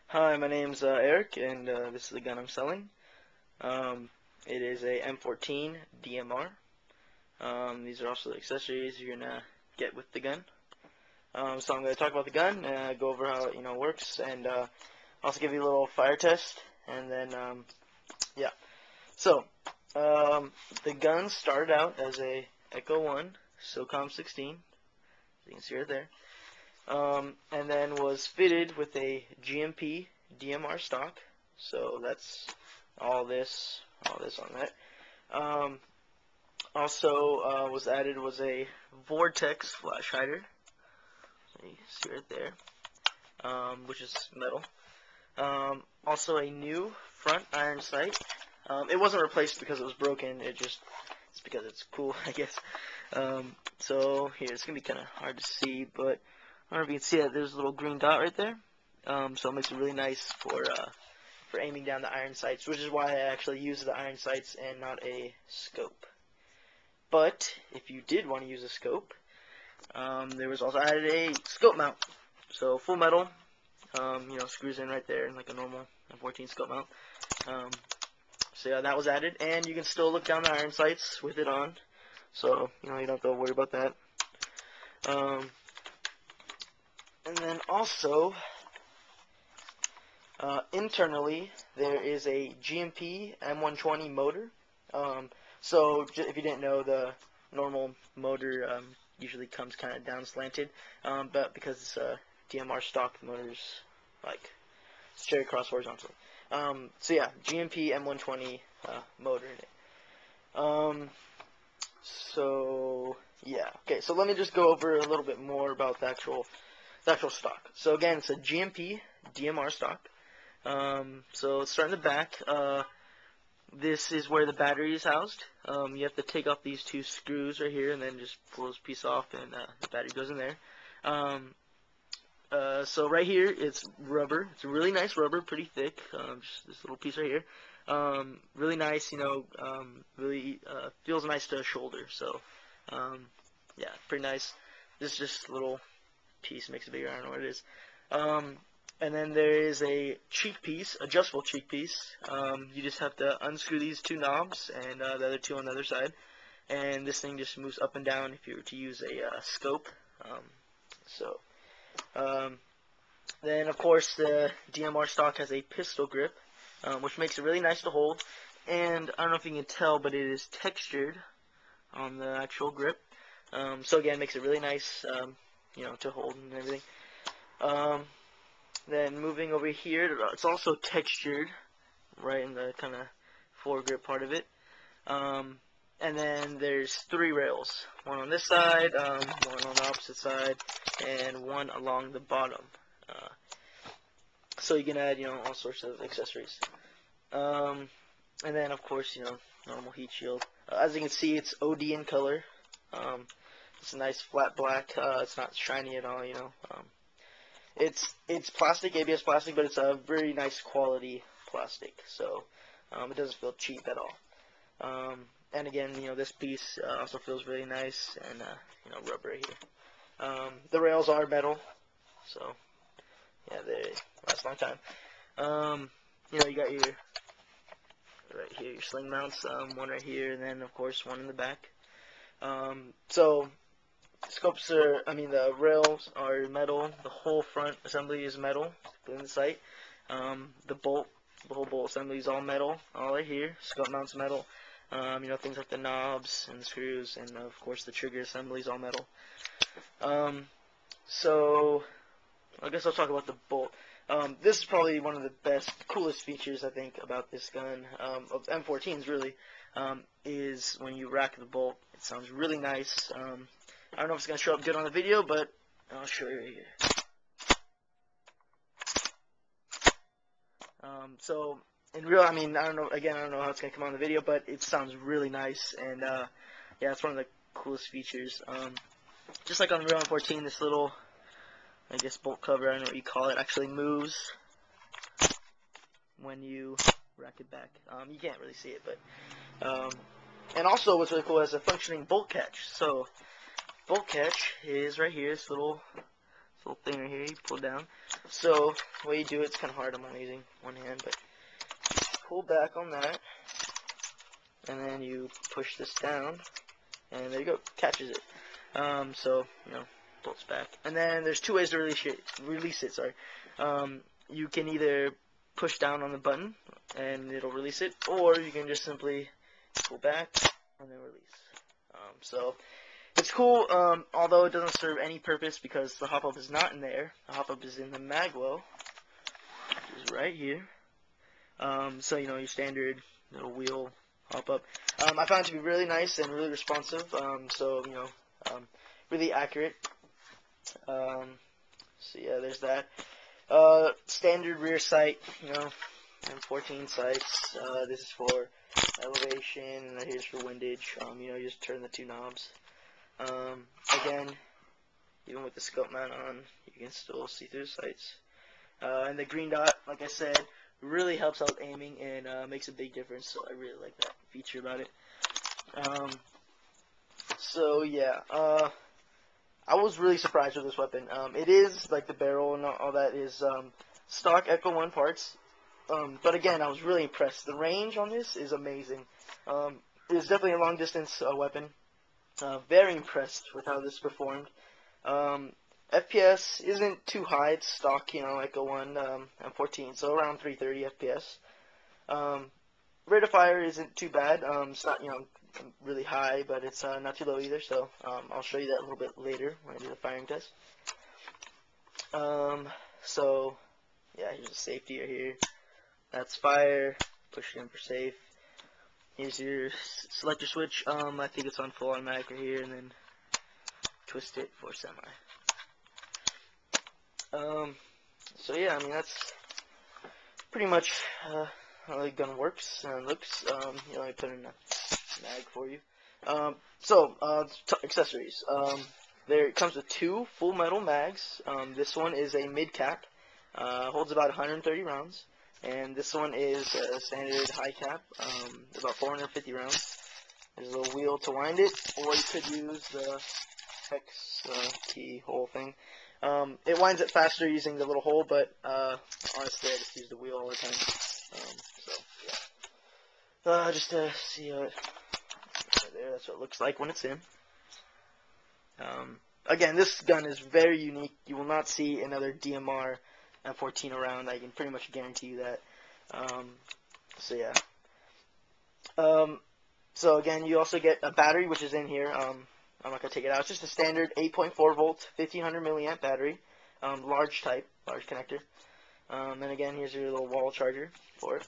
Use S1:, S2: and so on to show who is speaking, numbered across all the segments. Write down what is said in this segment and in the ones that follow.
S1: Hi, my name's Eric, and this is the gun I'm selling. It is a M14 DMR. These are also the accessories you're gonna get with the gun. So I'm gonna talk about the gun, go over how it works, and also give you a little fire test, and then yeah. So the gun started out as a Echo 1 SOCOM 16, as you can see right there. And then was fitted with a GMP DMR stock. So that's all this on that. Also was added was a Vortex flash hider. So you see right there, which is metal. Also a new front iron sight. It wasn't replaced because it was broken. It's because it's cool, I guess. So here, it's gonna be kind of hard to see, but I don't know if you can see that there's a little green dot right there. So it makes it really nice for aiming down the iron sights, which is why I actually use the iron sights and not a scope. But if you did want to use a scope, there was also added a scope mount. So full metal, screws in right there like a normal M14 scope mount. So yeah, that was added, and you can still look down the iron sights with it on. So you don't have to worry about that. And then also, internally, there is a GMP M120 motor. So if you didn't know, the normal motor usually comes kind of down slanted, but because it's a DMR stock, the motor's like straight across horizontally. So yeah, GMP M120 motor in it. So yeah, okay. So let me just go over a little bit more about the actual stock. So again, it's a GMP DMR stock. So let's start in the back. This is where the battery is housed. You have to take off these two screws right here and then just pull this piece off, and the battery goes in there. So right here, it's rubber. It's a really nice rubber, pretty thick. Just this little piece right here. Really nice, really feels nice to a shoulder. So yeah, pretty nice. This is just a little piece, makes it bigger. I don't know what it is. And then there is a cheek piece, adjustable cheek piece. You just have to unscrew these two knobs and the other two on the other side, and this thing just moves up and down if you were to use a scope. Then of course the DMR stock has a pistol grip, which makes it really nice to hold. And I don't know if you can tell, but it is textured on the actual grip. So again, makes it really nice, to hold and everything. Then moving over here, it's also textured right in the kind of foregrip part of it. And then there's three rails, one on this side, one on the opposite side, and one along the bottom. So you can add, all sorts of accessories. And then, of course, normal heat shield. As you can see, it's OD in color. It's a nice flat black. It's not shiny at all, It's plastic, ABS plastic, but it's a very nice quality plastic. So it doesn't feel cheap at all. And again, this piece also feels really nice, and rubber right here. The rails are metal, so yeah, they last a long time. You got your right here, your sling mounts, one right here, and then of course one in the back. So scopes are, the rails are metal. The whole front assembly is metal, including the sight. The whole bolt assembly is all metal, all right here. Scope mounts metal. Things like the knobs and the screws, and of course the trigger assembly is all metal. So I guess I'll talk about the bolt. This is probably one of the best, coolest features I think about this gun, of M14s really, is when you rack the bolt. It sounds really nice. I don't know if it's going to show up good on the video, but I'll show you right here. So in real, I don't know, again, I don't know how it's going to come on the video, but it sounds really nice, and yeah, it's one of the coolest features. Just like on the real M14, this little, I guess, bolt cover, I don't know what you call it, actually moves when you rack it back. You can't really see it, but and also what's really cool is a functioning bolt catch. So bolt catch is right here, this little little thing right here you pull down. So the way you do it's kind of hard. I'm only using one hand, but pull back on that, and then you push this down, and there you go, catches it. So bolts back. And then there's two ways to release it. Sorry. You can either push down on the button and it'll release it, or you can just simply pull back and then release. So it's cool, although it doesn't serve any purpose because the hop-up is not in there. The hop-up is in the magwell, which is right here. So your standard little wheel hop-up. I found it to be really nice and really responsive. So really accurate. So yeah, there's that. Standard rear sight, M14 sights. This is for elevation, and here's for windage. You just turn the two knobs. Again, even with the scope mount on, you can still see through the sights. And the green dot, like I said, really helps out aiming and makes a big difference. So I really like that feature about it. So yeah, I was really surprised with this weapon. It is, like the barrel and all that, is stock Echo 1 parts. But again, I was really impressed. The range on this is amazing. It is definitely a long distance weapon. Very impressed with how this performed. FPS isn't too high. It's stock, Echo 1 M14, so around 330 FPS. Rate of fire isn't too bad. It's not, really high, but it's not too low either, so I'll show you that a little bit later when I do the firing test. So yeah, here's the safety right here. That's fire. Push it in for safe. Here's your selector switch. I think it's on full automatic right here, and then twist it for semi. So yeah, that's pretty much how the gun works and looks. I put in a mag for you. Accessories. There it comes with two full metal mags. This one is a mid cap, holds about 130 rounds, and this one is a standard high cap, about 450 rounds. There's a little wheel to wind it, or you could use the hex key hole thing. It winds it faster using the little hole, but honestly, I just use the wheel all the time. So yeah, just to see how it. There, that's what it looks like when it's in. Again, this gun is very unique. You will not see another DMR M14 around. I can pretty much guarantee you that. So yeah. So again, you also get a battery, which is in here. I'm not gonna take it out. It's just a standard 8.4 volt, 1500 milliamp battery, large type, large connector. And again, here's your little wall charger for it.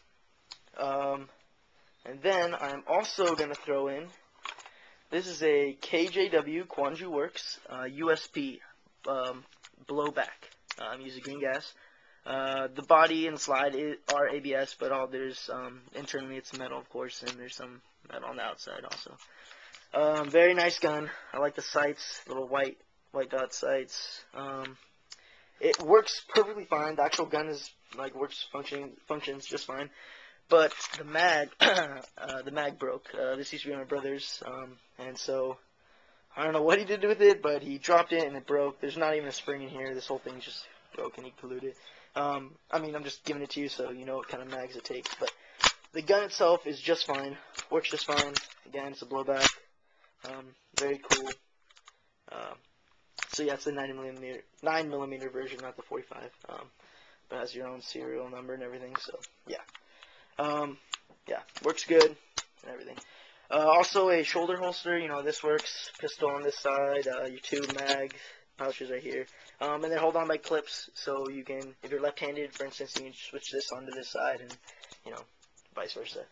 S1: And then I'm also gonna throw in. This is a KJW Quanju Works USP blowback. I'm using green gas. The body and slide are ABS, but there's internally it's metal, of course, and there's some metal on the outside also. Very nice gun. I like the sights, little white dot sights. It works perfectly fine. The actual gun is functions just fine. But the mag, broke. This used to be my brother's, and so I don't know what he did with it, but he dropped it and it broke. There's not even a spring in here. This whole thing's just broke and he glued it. I'm just giving it to you so you know what kind of mags it takes. But the gun itself is just fine. Works just fine. Again, it's a blowback. Very cool. So yeah, it's the 9mm version, not the 45. But it has your own serial number and everything. So yeah. Yeah, works good and everything. Also a shoulder holster, this works. Pistol on this side, your two mag pouches right here. And then hold on by clips, so you can, if you're left-handed, for instance, you can switch this onto this side and, vice versa.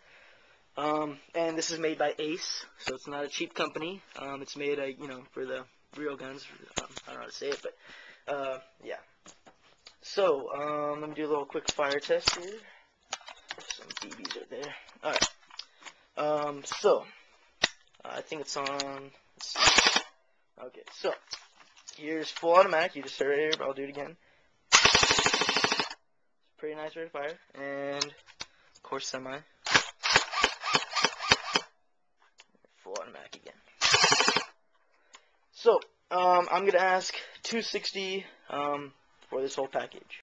S1: And this is made by Ace, so it's not a cheap company. It's made, for the real guns. I don't know how to say it, but, yeah. So, let me do a little quick fire test here. Some BBs right there. Alright. I think it's on. Let's see. Okay, so here's full automatic. You just heard it here, but I'll do it again. Pretty nice rate of fire. And, of course, semi. Full automatic again. So, I'm going to ask $260 for this whole package.